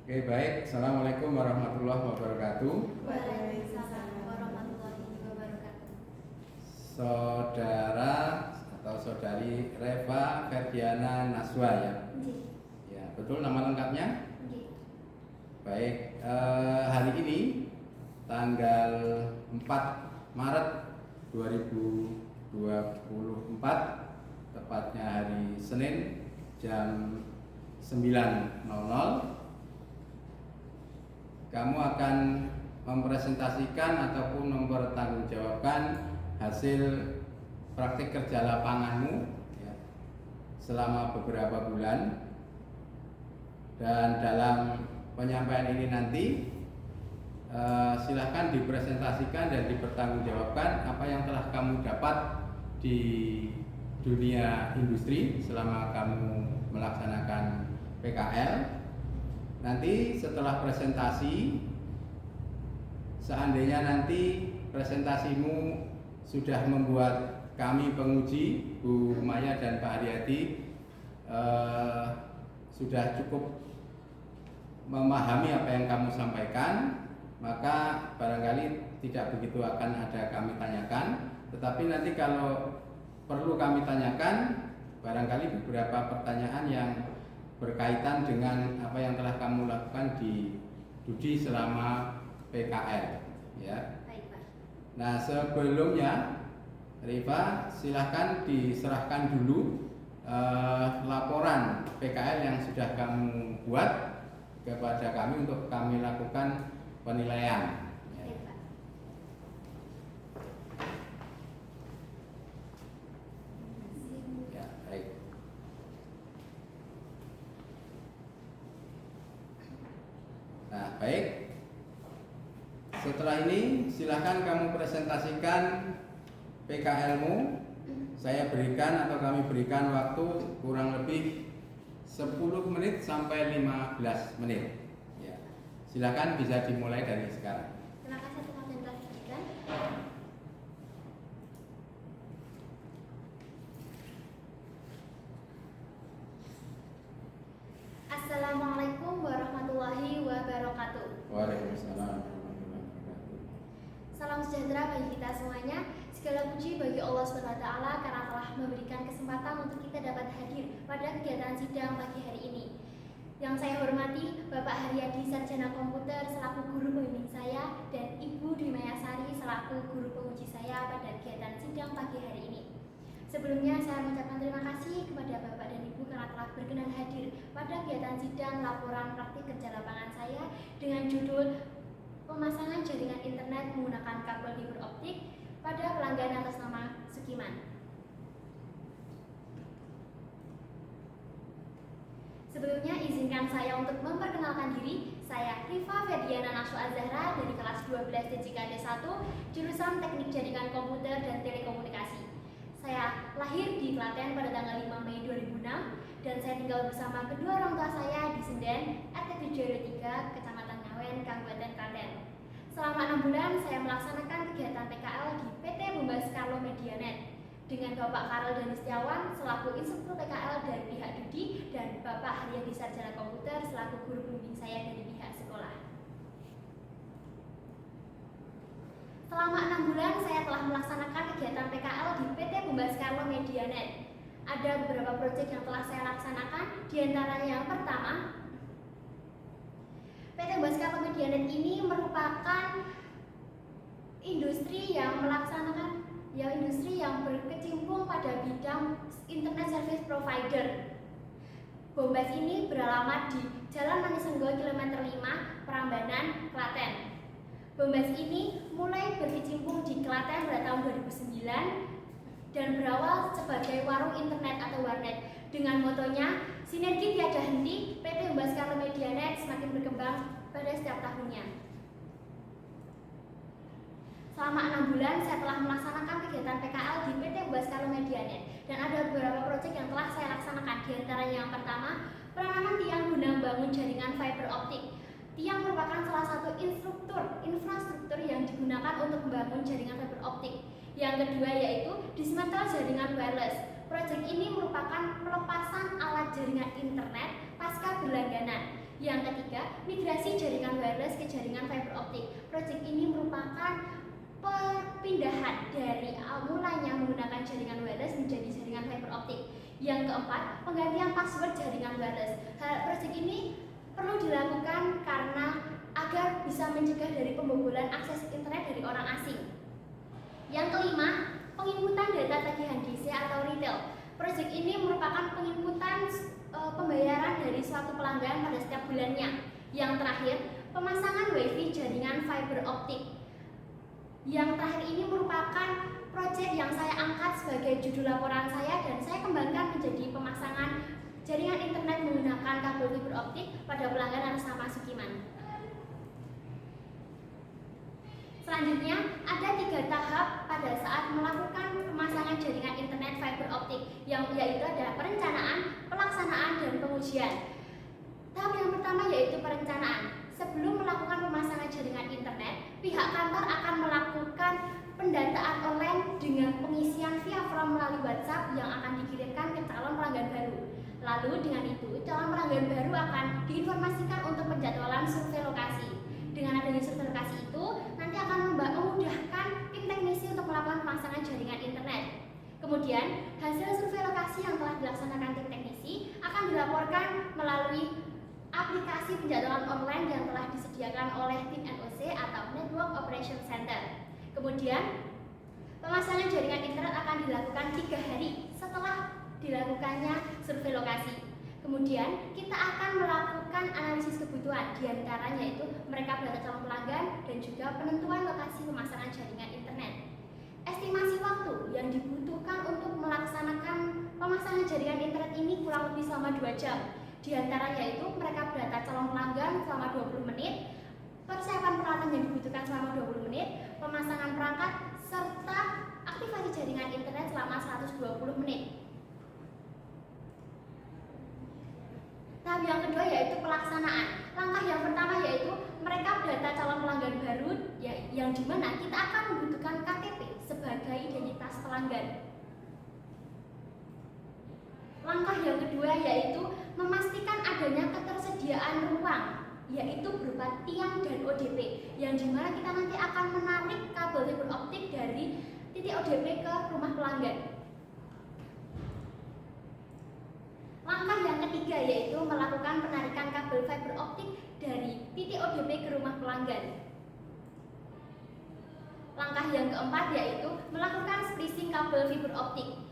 Oke, baik. Assalamualaikum warahmatullahi wabarakatuh. Waalaikumsalam warahmatullahi wabarakatuh. Saudara atau saudari Reva Ferdiana Naswa ya? Nggih. Ya, betul nama lengkapnya? Nggih. Baik, hari ini tanggal 4 Maret 2024, tepatnya hari Senin jam 9.00, kamu akan mempresentasikan ataupun mempertanggungjawabkan hasil praktik kerja lapanganmu ya, selama beberapa bulan. Dan dalam penyampaian ini nanti silahkan dipresentasikan dan dipertanggungjawabkan apa yang telah kamu dapat di dunia industri selama kamu melaksanakan PKL. Nanti setelah presentasi, seandainya nanti presentasimu sudah membuat kami penguji, Bu Maya dan Pak Haryadi, sudah cukup memahami apa yang kamu sampaikan, maka barangkali tidak begitu akan ada kami tanyakan. Tetapi nanti kalau perlu kami tanyakan, barangkali beberapa pertanyaan yang berkaitan dengan apa yang telah kamu lakukan di Dudi selama PKL ya. Baik, Pak. Nah, sebelumnya Riva silahkan diserahkan dulu laporan PKL yang sudah kamu buat kepada kami untuk kami lakukan penilaian ya. Baik, Pak. Ya, baik. Nah, baik. Setelah ini silahkan kamu presentasikan PKL-mu. Saya berikan atau kami berikan waktu kurang lebih 10 menit sampai 15 menit. Ya. Silahkan bisa dimulai dari sekarang. Silakan satu konsentrasikan. Assalamualaikum warahmatullahi wabarakatuh. Waalaikumsalam warahmatullahi wabarakatuh. Salam sejahtera bagi kita semuanya. Segala puji bagi Allah SWT karena telah memberikan kesempatan untuk kita dapat hadir pada kegiatan sidang pagi hari ini. Yang saya hormati Bapak Haryadi Sarjana Komputer selaku guru pembimbing saya dan Ibu Dwi Mayasari selaku guru penguji saya pada kegiatan sidang pagi hari ini. Sebelumnya saya mengucapkan terima kasih kepada Bapak dan Ibu karena telah berkenan hadir pada kegiatan sidang laporan praktik kerja lapangan saya dengan judul pemasangan jaringan internet menggunakan kabel fiber optik pada pelanggan atas nama Sukiman. Sebelumnya izinkan saya untuk memperkenalkan diri. Saya Riva Ferdiana Naswa Azahra dari kelas 12 DJKD 1 jurusan Teknik Jaringan Komputer dan Telekomunikasi. Saya lahir di Klaten pada tanggal 5 Mei 2006 dan saya tinggal bersama kedua orang tua saya di Senden, RT 7 3, Kecamatan Ngawen, Kabupaten Klaten. Selama 6 bulan saya melaksanakan kegiatan PKL di PT Bombas Carlo Medianet dengan Bapak Karel Dani Setiawan selaku instruktur PKL dari pihak Dudi dan Bapak Haryadi Sarjana Komputer selaku guru pembimbing saya dari pihak sekolah. Selama 6 bulan saya telah melaksanakan kegiatan PKL di PT Bombas Carlo Medianet. Ada beberapa proyek yang telah saya laksanakan, diantaranya yang pertama, PT Bombas Carlo Medianet ini merupakan industri yang berkecimpung pada bidang internet service provider. Bombas ini beralamat di Jalan Manisenggo kilometer 5, Prambanan, Klaten. Bombas ini mulai berkecimpung di Klaten pada tahun 2009 dan berawal sebagai warung internet atau warnet dengan motonya sinergi tiada henti. PT Bombas Carlo Medianet semakin berkembang pada setiap tahunnya. Selama 6 bulan saya telah melaksanakan kegiatan PKL di PT Bombas Carlo Medianet dan ada beberapa proyek yang telah saya laksanakan. Di antaranya yang pertama, penanaman tiang guna membangun jaringan fiber optik. Tiang merupakan salah satu infrastruktur yang digunakan untuk membangun jaringan fiber optik. Yang kedua yaitu dismantel jaringan wireless. Proyek ini merupakan pelepasan alat jaringan internet pasca berlangganan. Yang ketiga, migrasi jaringan wireless ke jaringan fiber optik. Proyek ini merupakan perpindahan dari mulanya menggunakan jaringan wireless menjadi jaringan fiber optik. Yang keempat, penggantian password jaringan wireless. Proyek ini perlu dilakukan karena agar bisa mencegah dari pembobolan akses internet dari orang asing. Yang kelima, penginputan data tagihan DC atau retail. Proyek ini merupakan penginputan pembayaran dari suatu pelanggan pada setiap bulannya. Yang terakhir, pemasangan WiFi jaringan fiber optik. Yang terakhir ini merupakan proyek yang saya angkat sebagai judul laporan saya dan saya kembangkan menjadi pemasangan jaringan internet menggunakan kabel fiber optik pada pelanggan atas nama Sukiman. Selanjutnya, ada 3 tahap pada saat melakukan pemasangan jaringan internet fiber optik, yaitu ada perencanaan, pelaksanaan, dan pengujian. Tahap yang pertama yaitu perencanaan. Sebelum melakukan pemasangan jaringan internet, pihak kantor akan melakukan pendataan online dengan pengisian via form melalui WhatsApp yang akan dikirimkan ke calon pelanggan baru. Lalu dengan itu, calon pelanggan baru akan diinformasikan untuk penjadwalan survei lokasi. Dengan adanya survei lokasi itu, nanti akan memudahkan tim teknisi untuk melakukan pemasangan jaringan internet. Kemudian, hasil survei lokasi yang telah dilaksanakan tim teknisi akan dilaporkan melalui aplikasi penjadwalan online yang telah disediakan oleh tim NOC atau Network Operation Center. Kemudian, pemasangan jaringan internet akan dilakukan 3 hari setelah dilakukannya survei lokasi. Kemudian, kita akan melakukan analisis kebutuhan, diantaranya yaitu mereka data calon pelanggan dan juga penentuan lokasi pemasangan jaringan internet. Estimasi waktu yang dibutuhkan untuk melaksanakan pemasangan jaringan internet ini kurang lebih selama 2 jam. Di antaranya yaitu mereka data calon pelanggan selama 20 menit, persiapan peralatan yang dibutuhkan selama 20 menit, pemasangan perangkat, serta aktivasi jaringan internet selama 120 menit. Tahap yang kedua yaitu pelaksanaan. Langkah yang pertama yaitu mereka data calon pelanggan baru yang dimana kita akan membutuhkan KTP sebagai identitas pelanggan. Langkah yang kedua yaitu memastikan adanya ketersediaan ruang, yaitu berupa tiang dan ODP, yang dimana kita nanti akan menarik kabel fiber optik dari titik ODP ke rumah pelanggan. Langkah yang ketiga yaitu melakukan penarikan kabel fiber optik dari titik ODP ke rumah pelanggan. Langkah yang keempat yaitu melakukan splicing kabel fiber optik,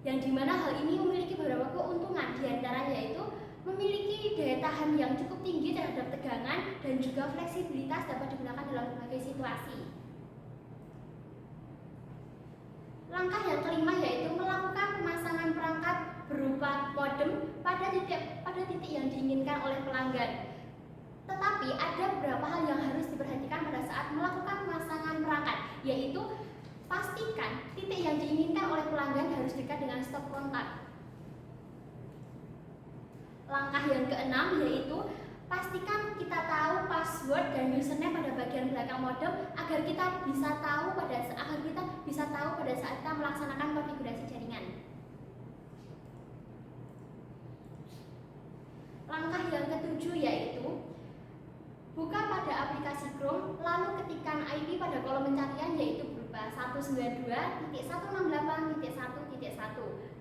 yang dimana hal ini memiliki beberapa keuntungan, diantaranya yaitu memiliki daya tahan yang cukup tinggi terhadap tegangan dan juga fleksibilitas dapat digunakan dalam berbagai situasi. Langkah yang kelima yaitu melakukan pemasangan perangkat berupa modem pada titik yang diinginkan oleh pelanggan. Tetapi ada beberapa hal yang harus diperhatikan pada saat melakukan pemasangan perangkat, yaitu pastikan titik yang diinginkan oleh pelanggan harus dekat dengan stop kontak. Langkah yang keenam yaitu pastikan kita tahu password dan username pada bagian belakang modem agar kita bisa tahu pada saat kita melaksanakan konfigurasi jaringan. Langkah yang ketujuh yaitu buka pada aplikasi Chrome, lalu ketikkan IP pada kolom pencarian yaitu berupa 192.168.1.1.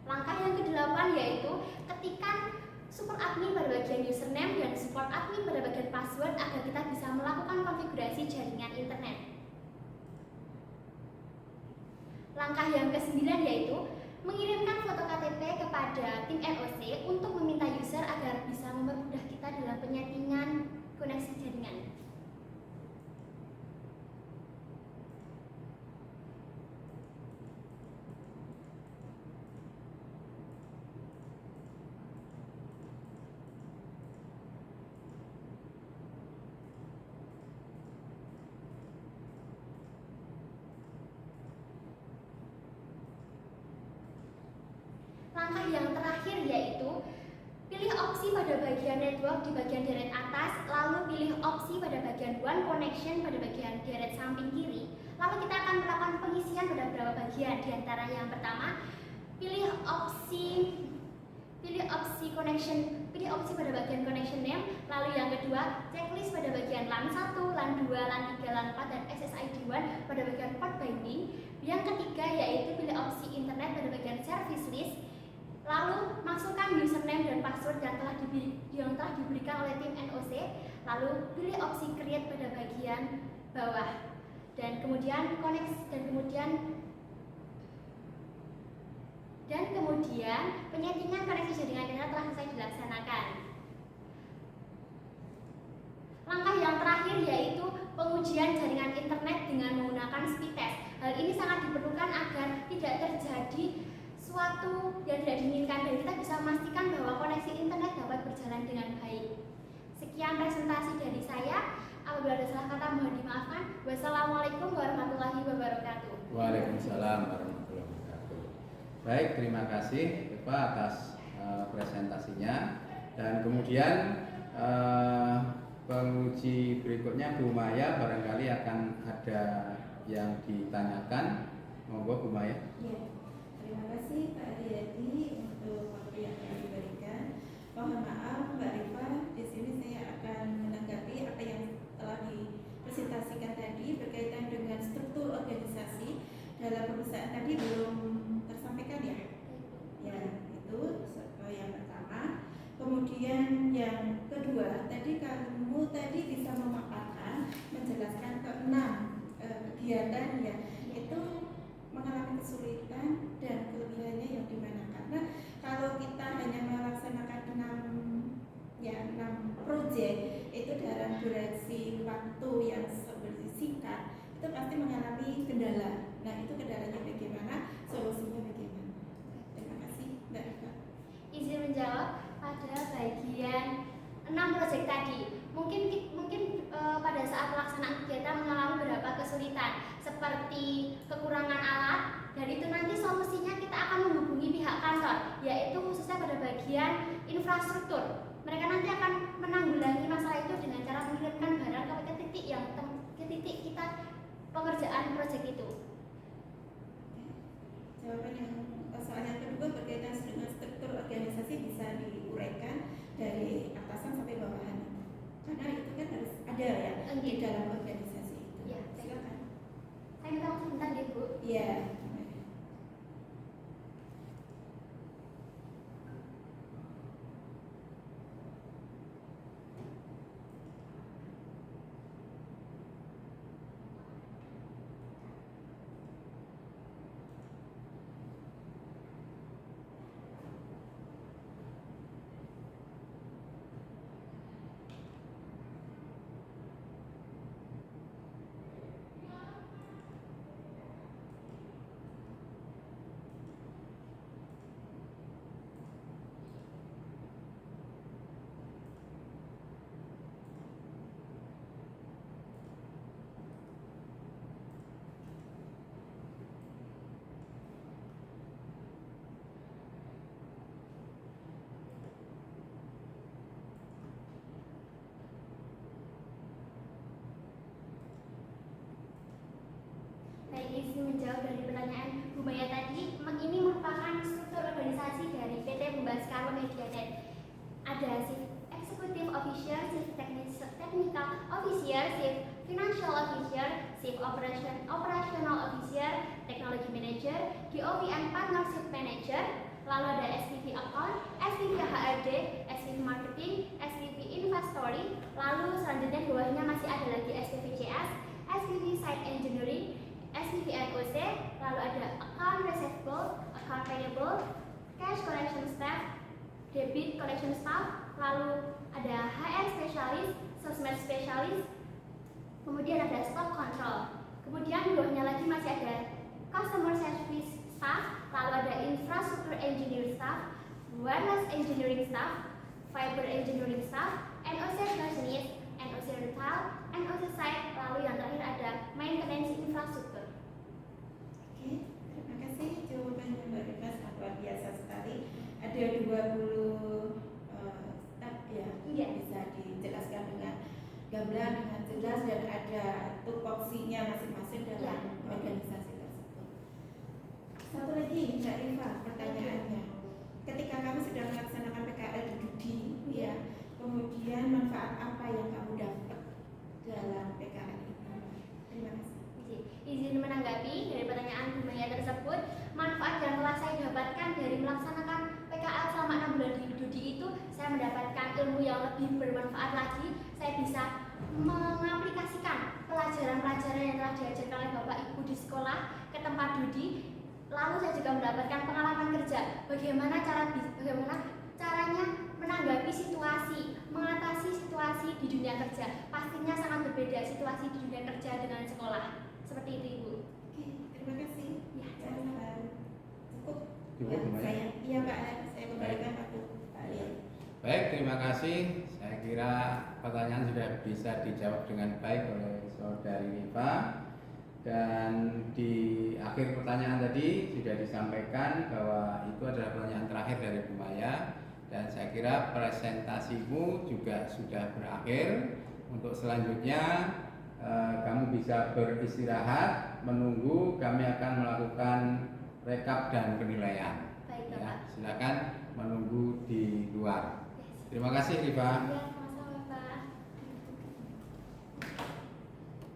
Langkah yang ke-8 yaitu ketikkan support admin pada bagian username dan support admin pada bagian password agar kita bisa melakukan konfigurasi jaringan internet. Langkah yang ke-9 yaitu mengirimkan foto KTP kepada tim NOC untuk meminta user agar bisa mempermudah kita dalam penyetingan koneksi jaringan. Langkah yang terakhir yaitu pilih opsi pada bagian network di bagian deret atas, lalu pilih opsi pada bagian one connection pada bagian deret samping kiri. Lalu kita akan melakukan pengisian pada beberapa bagian. Di antara yang pertama, pilih opsi pilih opsi pada bagian connection name. Lalu yang kedua, checklist pada bagian LAN 1, LAN 2, LAN 3, LAN 4, dan SSID 1 pada bagian port binding. Yang ketiga yaitu pilih opsi internet pada bagian service list. Lalu masukkan username dan password yang telah diberikan oleh tim NOC. Lalu pilih opsi create pada bagian bawah. Dan kemudian penyettingan koneksi jaringan internet telah selesai dilaksanakan. Langkah yang terakhir yaitu pengujian jaringan internet dengan menggunakan speed test. Hal ini sangat diperlukan agar tidak terjadi suatu yang tidak diinginkan dan kita bisa memastikan bahwa koneksi internet dapat berjalan dengan baik. Sekian presentasi dari saya. Apabila ada salah kata mohon dimaafkan. Wassalamualaikum warahmatullahi wabarakatuh. Waalaikumsalam warahmatullahi wabarakatuh. Baik, terima kasih Eva atas presentasinya. Dan kemudian penguji berikutnya Bu Maya barangkali akan ada yang ditanyakan. Monggo Bu Maya. Ya, terima kasih Pak Riyadi untuk waktu yang diberikan. Mohon maaf Mbak Rifa, di sini saya akan menanggapi apa yang telah dipresentasikan tadi berkaitan dengan struktur organisasi dalam perusahaan tadi belum tersampaikan ya. Ya, itu yang pertama. Kemudian yang kedua, tadi kamu bisa memaparkan, menjelaskan keenam kegiatan ya, itu mengalami kesulitan dan kelebihannya yang dimana, karena kalau kita hanya melaksanakan 6 proyek itu dalam durasi waktu yang singkat, itu pasti mengalami kendala. Nah, itu kendalanya bagaimana, solusinya bagaimana? Terima kasih Mbak Eva. Izin menjawab pada bagian 6 proyek tadi. Mungkin pada saat pelaksanaan kegiatan mengalami beberapa kesulitan seperti kekurangan alat, dan itu nanti solusinya kita akan menghubungi pihak kantor, yaitu khususnya pada bagian infrastruktur. Mereka nanti akan menanggulangi masalah itu dengan cara mengirimkan barang ke titik kita pengerjaan proyek itu. Jawaban yang soal yang kedua berkaitan dengan struktur organisasi bisa diuraikan dari atasan sampai bawahan, karena itu kan harus ada ya di dalam organisasi itu. Ya, silakan. Saya minta waktu sebentar deh Bu. Iya. Izin menjawab dari pertanyaan Bu Maya tadi. Ini merupakan struktur organisasi dari PT Bumbaskaro Medianet. Ada Chief Executive Officer, Chief Technical Officer, Chief Financial Officer, Chief Operational Officer, Technology Manager, DOP and Partnership Manager. Lalu ada SVP Account, SVP HRD, SVP Marketing, SVP Inventory. Lalu selanjutnya di bawahnya masih ada lagi SVP CS, SVP Site Engineering, SVP NOC, lalu ada Account Receivable, Account Payable, Cash Collection Staff, Debit Collection Staff, lalu ada HR Specialist, Sosmed Specialist, kemudian ada Stock Control. Kemudian di bawahnya lagi masih ada Customer Service Staff, lalu ada Infrastructure Engineering Staff, Wireless Engineering Staff, Fiber Engineering Staff, NOC Machinist, NOC Retail, NOC Site, lalu yang terakhir ada Maintenance Infrastruktur. Oke, terima kasih jawabannya Mbak Rifas, luar biasa sekali. Ada 20 step ya, bisa dijelaskan dengan gamblang, dengan jelas, dan ada tupoksinya masing-masing dalam organisasi tersebut. Satu lagi Mbak Rifa, pertanyaannya, ketika kamu sudah melaksanakan PKL di Dudi, ya, kemudian manfaat apa yang kamu dapat dalam PKL itu? Terima kasih. Izin menanggapi dari pertanyaan Bu Maya tersebut. Manfaat yang telah saya dapatkan dari melaksanakan PKL selama 6 bulan di Dudi itu, saya mendapatkan ilmu yang lebih bermanfaat lagi. Saya bisa mengaplikasikan pelajaran-pelajaran yang telah diajarkan oleh Bapak Ibu di sekolah ke tempat Dudi. Lalu saya juga mendapatkan pengalaman kerja, bagaimana caranya menanggapi situasi, mengatasi situasi di dunia kerja. Pastinya sangat berbeda situasi di dunia kerja dengan sekolah. Seperti itu, Ibu. Oke, terima kasih. Ya, Cukup. Cukup, Ya, Bu Maya? iya Pak, saya kembalikan Pak Lian. Baik, terima kasih. Saya kira pertanyaan sudah bisa dijawab dengan baik oleh Saudari Rifa. Dan di akhir pertanyaan tadi sudah disampaikan bahwa itu adalah pertanyaan terakhir dari Bu Maya. Dan saya kira presentasimu juga sudah berakhir. Untuk selanjutnya kamu bisa beristirahat, menunggu kami akan melakukan rekap dan penilaian. Baik, Ya, Bapak. silakan menunggu di luar. Yes. Terima kasih, Rifa. Ya.